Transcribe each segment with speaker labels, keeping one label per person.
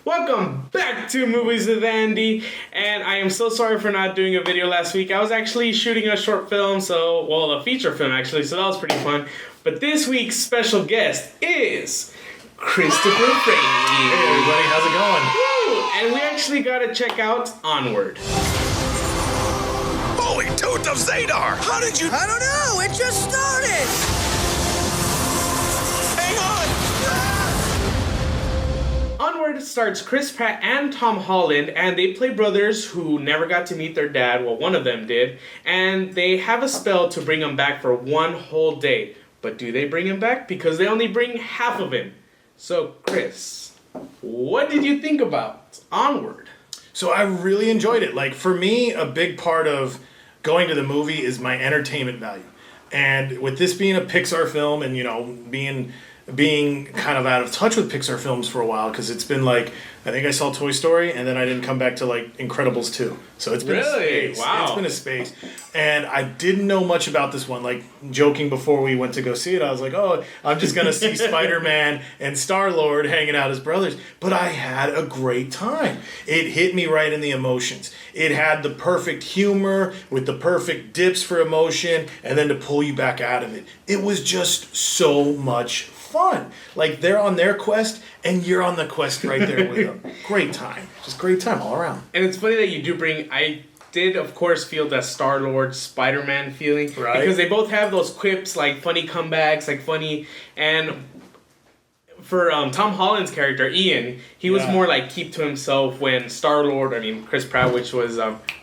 Speaker 1: Welcome back to Movies with Andy, and I am so sorry for not doing a video last week. I was actually shooting a short film, a feature film actually, so that was pretty fun. But this week's special guest is Christopher Franey.
Speaker 2: Hey everybody, how's it going?
Speaker 1: Woo! And we actually got to check out Onward.
Speaker 3: Holy tooth of Zadar! How did you...
Speaker 4: I don't know, it just started!
Speaker 3: Hang on!
Speaker 1: Onward stars Chris Pratt and Tom Holland, and they play brothers who never got to meet their dad. Well, one of them did. And they have a spell to bring him back for one whole day. But do they bring him back? Because they only bring half of him. So, Chris, what did you think about Onward?
Speaker 2: So I really enjoyed it. Like, for me, a big part of going to the movie is my entertainment value. And with this being a Pixar film and, being kind of out of touch with Pixar films for a while, because it's been like, I think I saw Toy Story and then I didn't come back to like Incredibles 2. So it's been a space.
Speaker 1: Wow.
Speaker 2: It's been a space. And I didn't know much about this one. Like, joking before we went to go see it, I was like, oh, I'm just going to see Spider-Man and Star-Lord hanging out as brothers. But I had a great time. It hit me right in the emotions. It had the perfect humor with the perfect dips for emotion and then to pull you back out of it. It was just so much fun. Like, they're on their quest and you're on the quest right there with them. Great time. Just great time all around.
Speaker 1: And it's funny that you do bring... I did, of course, feel that Star-Lord, Spider-Man feeling.
Speaker 2: Right.
Speaker 1: Because they both have those quips, like funny comebacks, like funny... And for Tom Holland's character, Ian, he was more like keep to himself when Star-Lord, Chris Pratt, which was...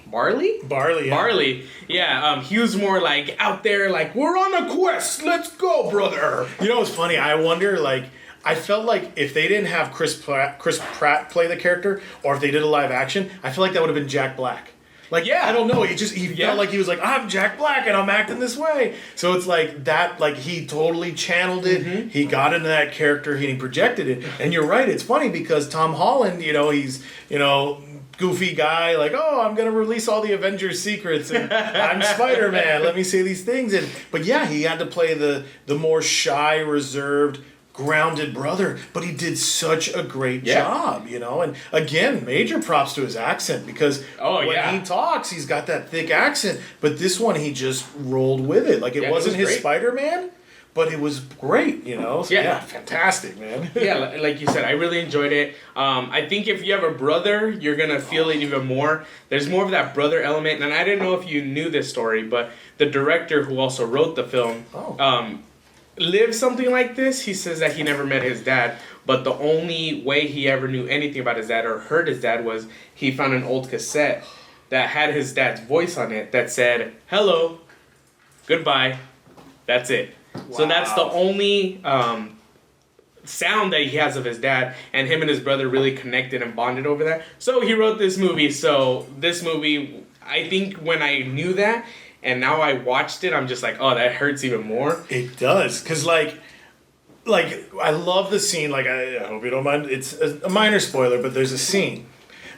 Speaker 1: Barley?
Speaker 2: Barley, yeah.
Speaker 1: Barley, yeah. He was more like out there, like, we're on a quest, let's go, brother.
Speaker 2: You know what's funny? I wonder, like, I felt like if they didn't have Chris Pratt play the character, or if they did a live action, I feel like that would have been Jack Black. Like,
Speaker 1: yeah.
Speaker 2: I don't know. He felt like he was like, I'm Jack Black and I'm acting this way. So it's like that, like, he totally channeled it. Mm-hmm. He got into that character. He projected it. And you're right. It's funny because Tom Holland, he's, goofy guy, like, oh, I'm gonna release all the Avengers secrets and I'm Spider-Man, let me say these things. But yeah, he had to play the more shy, reserved, grounded brother, but he did such a great job, and again, major props to his accent, because when he talks, he's got that thick accent, but this one, he just rolled with it. Like, it wasn't his Spider-Man, but it was great, So, fantastic, man.
Speaker 1: Yeah, like you said, I really enjoyed it. I think if you have a brother, you're going to feel it even more. There's more of that brother element. And I didn't know if you knew this story, but the director who also wrote the film lived something like this. He says that he never met his dad, but the only way he ever knew anything about his dad or heard his dad was he found an old cassette that had his dad's voice on it that said, hello, goodbye, that's it. Wow. So that's the only sound that he has of his dad, and him and his brother really connected and bonded over that. So he wrote this movie. So this movie, I think when I knew that, and now I watched it, I'm just like, oh, that hurts even more.
Speaker 2: It does, because like I love the scene. Like, I hope you don't mind. It's a minor spoiler, but there's a scene.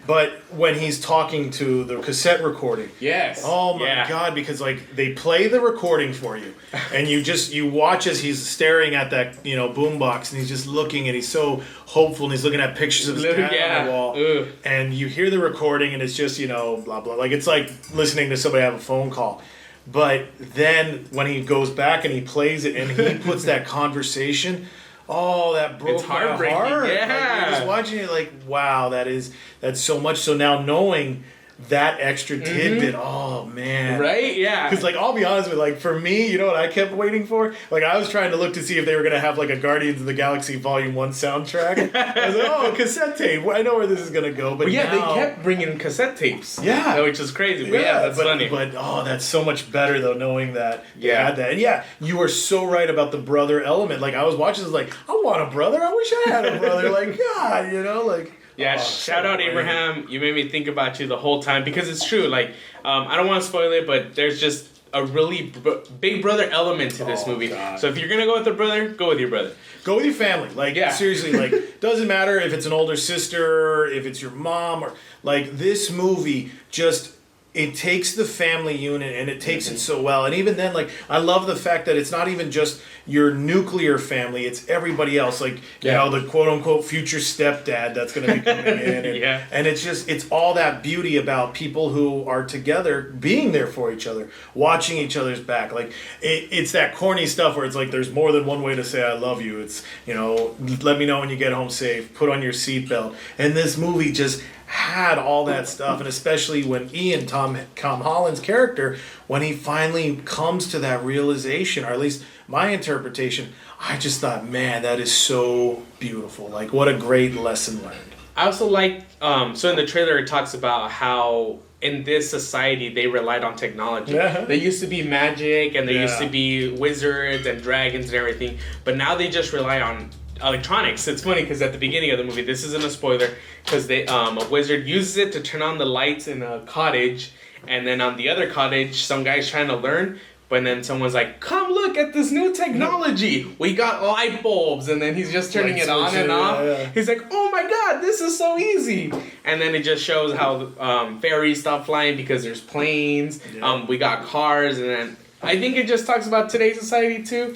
Speaker 2: But when he's talking to the cassette recording.
Speaker 1: Yes.
Speaker 2: Oh my God, because like they play the recording for you and you watch as he's staring at that, boombox, and he's just looking and he's so hopeful and he's looking at pictures of his dad on the wall. Ugh. And you hear the recording and it's just, blah, blah. Like, it's like listening to somebody have a phone call. But then when he goes back and he plays it and he puts that conversation, oh, that broke my heart.
Speaker 1: Yeah.
Speaker 2: Like, you're just watching it like, wow, that's so much. So now knowing that extra tidbit, oh man.
Speaker 1: Right? Yeah.
Speaker 2: Because, like, I'll be honest with you, like, for me, you know what I kept waiting for? Like, I was trying to look to see if they were going to have, like, a Guardians of the Galaxy Volume 1 soundtrack. I was like, oh, cassette tape. I know where this is going to go. But
Speaker 1: yeah,
Speaker 2: now,
Speaker 1: they kept bringing cassette tapes.
Speaker 2: Yeah.
Speaker 1: Which is crazy. But that's funny.
Speaker 2: But, oh, that's so much better, though, knowing that you had that. And, yeah, you are so right about the brother element. Like, I was watching this, like, I want a brother. I wish I had a brother. Like, God, like...
Speaker 1: Yeah, shout out Abraham. You made me think about you the whole time, because it's true. Like, I don't want to spoil it, but there's just a really big brother element to this movie. God. So if you're going to go with a brother, go with your brother.
Speaker 2: Go with your family. Like, seriously, like, doesn't matter if it's an older sister, if it's your mom, or, like, this movie just it takes the family unit and it takes it so well. And even then, like, I love the fact that it's not even just your nuclear family, it's everybody else. Like, you know, the quote unquote future stepdad that's going to be coming in. And, and it's all that beauty about people who are together being there for each other, watching each other's back. Like, it's that corny stuff where it's like, there's more than one way to say I love you. It's, you know, let me know when you get home safe, put on your seatbelt. And this movie just had all that stuff, and especially when Tom Holland's character, when he finally comes to that realization, or at least my interpretation, I just thought, man, that is so beautiful. Like, what a great lesson learned.
Speaker 1: I also like, so in the trailer it talks about how in this society they relied on technology. There used to be magic, and there used to be wizards and dragons and everything, but now they just rely on electronics. It's funny because at the beginning of the movie, this isn't a spoiler, because they a wizard uses it to turn on the lights in a cottage, and then on the other cottage, some guy's trying to learn, but then someone's like, "Come look at this new technology. We got light bulbs," and then he's just turning it on and off. He's like, "Oh my god, this is so easy!" And then it just shows how fairies stop flying because there's planes. We got cars, and then I think it just talks about today's society too.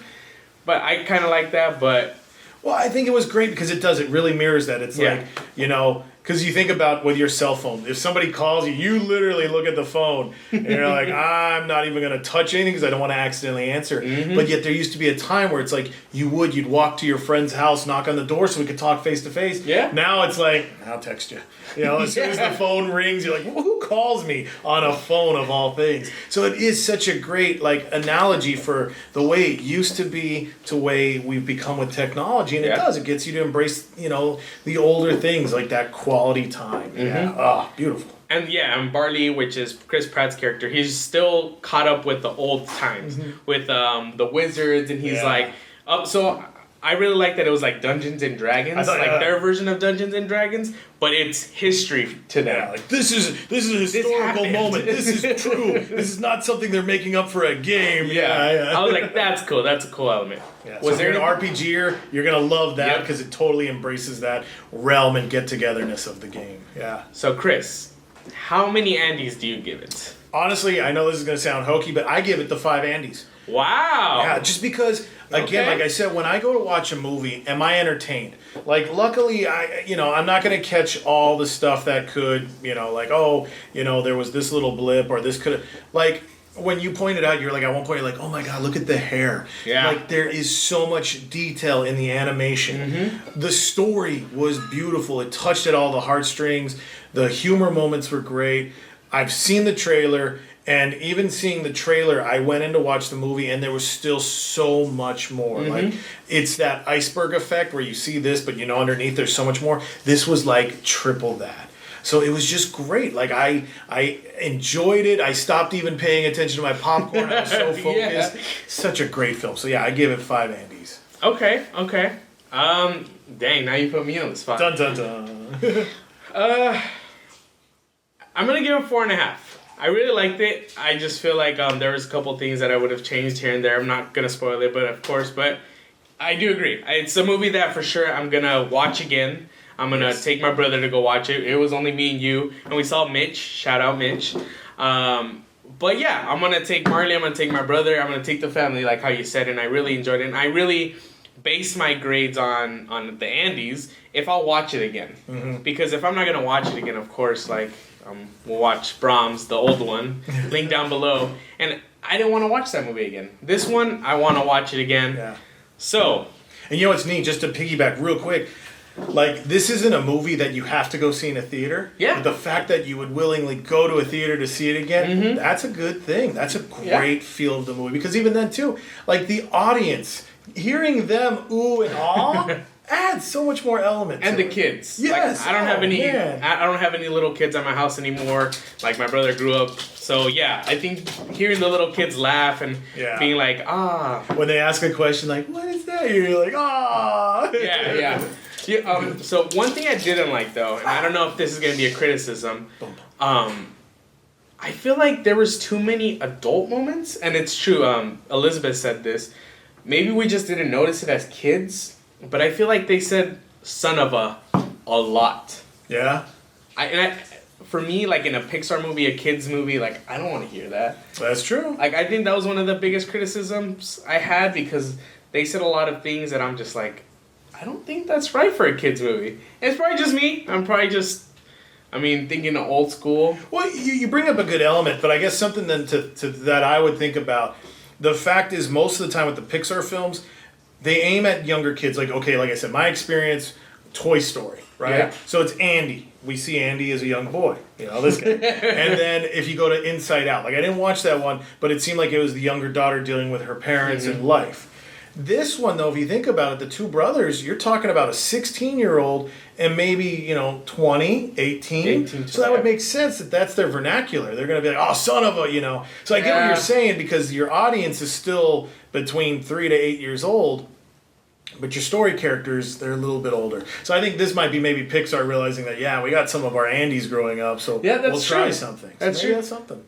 Speaker 1: But I kind of like that, but.
Speaker 2: Well, I think it was great because it really mirrors that. It's like, you know, because you think about with your cell phone, if somebody calls you, you literally look at the phone and you're like, I'm not even going to touch anything because I don't want to accidentally answer. But yet there used to be a time where it's like you'd walk to your friend's house, knock on the door so we could talk face to face. Now it's like, I'll text you. You know, as soon as the phone rings, you're like, well, who calls me on a phone of all things? So it is such a great analogy for the way it used to be to the way we've become with technology, and it does. It gets you to embrace, you know, the older things like that quality time. Beautiful.
Speaker 1: And Barley, which is Chris Pratt's character, he's still caught up with the old times with the wizards, and he's like, so. I really like that it was like Dungeons and Dragons, their version of Dungeons and Dragons, but it's history to them.
Speaker 2: Like this is a historical moment. This is true. This is not something they're making up for a game.
Speaker 1: I was like, that's cool. That's a cool element.
Speaker 2: Was there an RPGer? You're gonna love that because it totally embraces that realm and get-togetherness of the game.
Speaker 1: So Chris, how many Andes do you give it?
Speaker 2: Honestly, I know this is gonna sound hokey, but I give it the 5 Andes.
Speaker 1: Wow.
Speaker 2: Yeah, just because, again, like I said, when I go to watch a movie, am I entertained? Like, luckily, I'm not going to catch all the stuff that could, there was this little blip or this could, like, when you pointed out, you're like, at one point, you're like, oh my God, look at the hair. Like, there is so much detail in the animation. The story was beautiful. It touched at all the heartstrings. The humor moments were great. I've seen the trailer. And even seeing the trailer, I went in to watch the movie, and there was still so much more. Like, it's that iceberg effect where you see this, but underneath there's so much more. This was like triple that. So it was just great. Like, I enjoyed it. I stopped even paying attention to my popcorn. I was so focused. Such a great film. So yeah, I give it 5 Andes.
Speaker 1: Okay. Dang, now you put me on the spot.
Speaker 2: Dun dun dun.
Speaker 1: I'm gonna give it 4.5. I really liked it. I just feel like there was a couple things that I would have changed here and there. I'm not going to spoil it, but I do agree. It's a movie that for sure I'm going to watch again. I'm going to take my brother to go watch it. It was only me and you, and we saw Mitch. Shout out Mitch. But yeah, I'm going to take Marley, I'm going to take my brother, I'm going to take the family, like how you said, and I really enjoyed it. And I really base my grades on the Andes if I'll watch it again. Because if I'm not going to watch it again, of course, we'll watch Brahms, the old one, link down below. And I didn't want to watch that movie again. This one, I want to watch it again.
Speaker 2: Yeah.
Speaker 1: So.
Speaker 2: And you know what's neat, just to piggyback real quick, like, this isn't a movie that you have to go see in a theater.
Speaker 1: Yeah.
Speaker 2: But the fact that you would willingly go to a theater to see it again, that's a good thing. That's a great feel of the movie. Because even then, too, like, the audience, hearing them ooh and awe adds so much more element.
Speaker 1: And the kids.
Speaker 2: Yes.
Speaker 1: Like, I don't have any little kids at my house anymore. Like, my brother grew up. So yeah, I think hearing the little kids laugh and being like,
Speaker 2: when they ask a question like, what is that? You're like,
Speaker 1: Yeah. So one thing I didn't like though, and I don't know if this is gonna be a criticism, I feel like there was too many adult moments, and it's true. Elizabeth said this. Maybe we just didn't notice it as kids. But I feel like they said "son of a" lot.
Speaker 2: Yeah.
Speaker 1: for me, like in a Pixar movie, a kids movie, like I don't want to hear that.
Speaker 2: That's true.
Speaker 1: Like I think that was one of the biggest criticisms I had because they said a lot of things that I'm just like, I don't think that's right for a kids movie. And it's probably just me. I'm probably just, thinking of old school.
Speaker 2: Well, you bring up a good element, but I guess something then to that I would think about. The fact is, most of the time with the Pixar films, they aim at younger kids. Like, okay, like I said, my experience, Toy Story, right?
Speaker 1: Yeah.
Speaker 2: So it's Andy. We see Andy as a young boy, this guy. And then if you go to Inside Out, like I didn't watch that one, but it seemed like it was the younger daughter dealing with her parents and life. This one, though, if you think about it, the two brothers, you're talking about a 16-year-old and maybe, 20, 18. So that would make sense that that's their vernacular. They're going to be like, oh, son of a, So I get what you're saying because your audience is still between 3 to 8 years old. But your story characters, they're a little bit older. So I think this might be maybe Pixar realizing that, we got some of our Andys growing up, so we'll try something.
Speaker 1: That's
Speaker 2: true. That's something.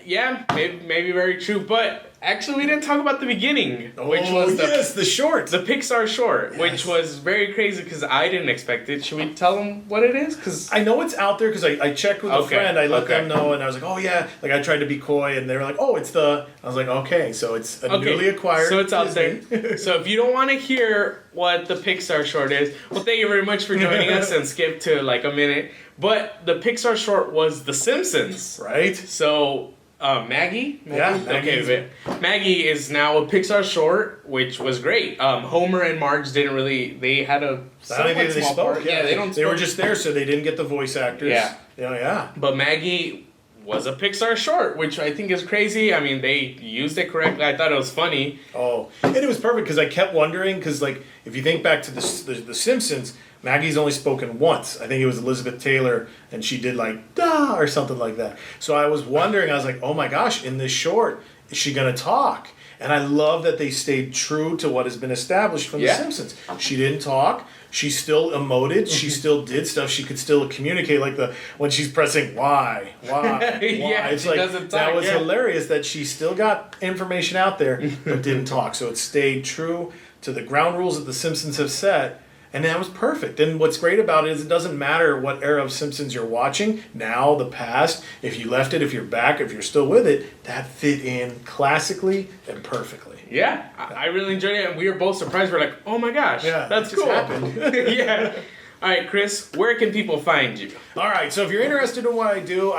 Speaker 1: Maybe very true. But actually, we didn't talk about the beginning, which was
Speaker 2: the short.
Speaker 1: The Pixar short, which was very crazy because I didn't expect it. Should we tell them what it is? Because
Speaker 2: I know it's out there because I checked with a friend. I let them know, and I was like, oh, yeah. Like, I tried to be coy, and they were like, oh, it's the... I was like, okay, so it's a newly acquired
Speaker 1: So it's out
Speaker 2: Disney.
Speaker 1: there. So if you don't want to hear what the Pixar short is, well, thank you very much for joining us and skip to like a minute. But the Pixar short was The Simpsons.
Speaker 2: Right?
Speaker 1: So... Maggie?
Speaker 2: Yeah.
Speaker 1: Okay, but Maggie is now a Pixar short, which was great. Homer and Marge didn't really... They had a somewhat small part.
Speaker 2: Yeah, they were just there, so they didn't get the voice actors. Yeah.
Speaker 1: But Maggie was a Pixar short, which I think is crazy. They used it correctly. I thought it was funny.
Speaker 2: Oh, and it was perfect because I kept wondering, because like if you think back to the Simpsons, Maggie's only spoken once. I think it was Elizabeth Taylor, and she did like, da, or something like that. So I was wondering, I was like, oh my gosh, in this short, is she going to talk? And I love that they stayed true to what has been established from The Simpsons. She didn't talk. She still emoted. She still did stuff. She could still communicate, like when she's pressing why. It's like
Speaker 1: doesn't talk,
Speaker 2: that was hilarious that she still got information out there but didn't talk. So it stayed true to the ground rules that The Simpsons have set. And that was perfect. And what's great about it is it doesn't matter what era of Simpsons you're watching, now, the past, if you left it, if you're back, if you're still with it, that fit in classically and perfectly.
Speaker 1: Yeah, I really enjoyed it, and we were both surprised. We're like, oh my gosh, that's cool. Yeah. All right, Chris, where can people find you?
Speaker 2: All right, so if you're interested in what I do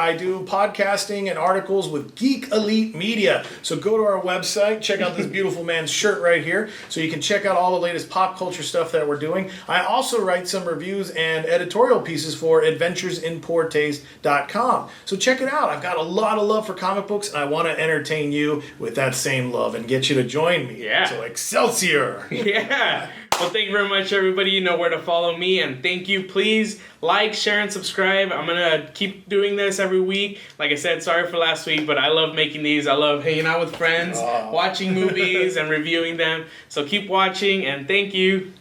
Speaker 2: podcasting and articles with Geek Elite Media. So go to our website, check out this beautiful man's shirt right here, so you can check out all the latest pop culture stuff that we're doing. I also write some reviews and editorial pieces for adventuresinpoortaste.com. So check it out. I've got a lot of love for comic books, and I want to entertain you with that same love and get you to join me.
Speaker 1: Yeah.
Speaker 2: So Excelsior!
Speaker 1: Yeah. Well, thank you very much, everybody. You know where to follow me, and thank you. Please like, share, and subscribe. I'm going to keep doing this every week. Like I said, sorry for last week, but I love making these. I love hanging out with friends, watching movies, and reviewing them. So keep watching, and thank you.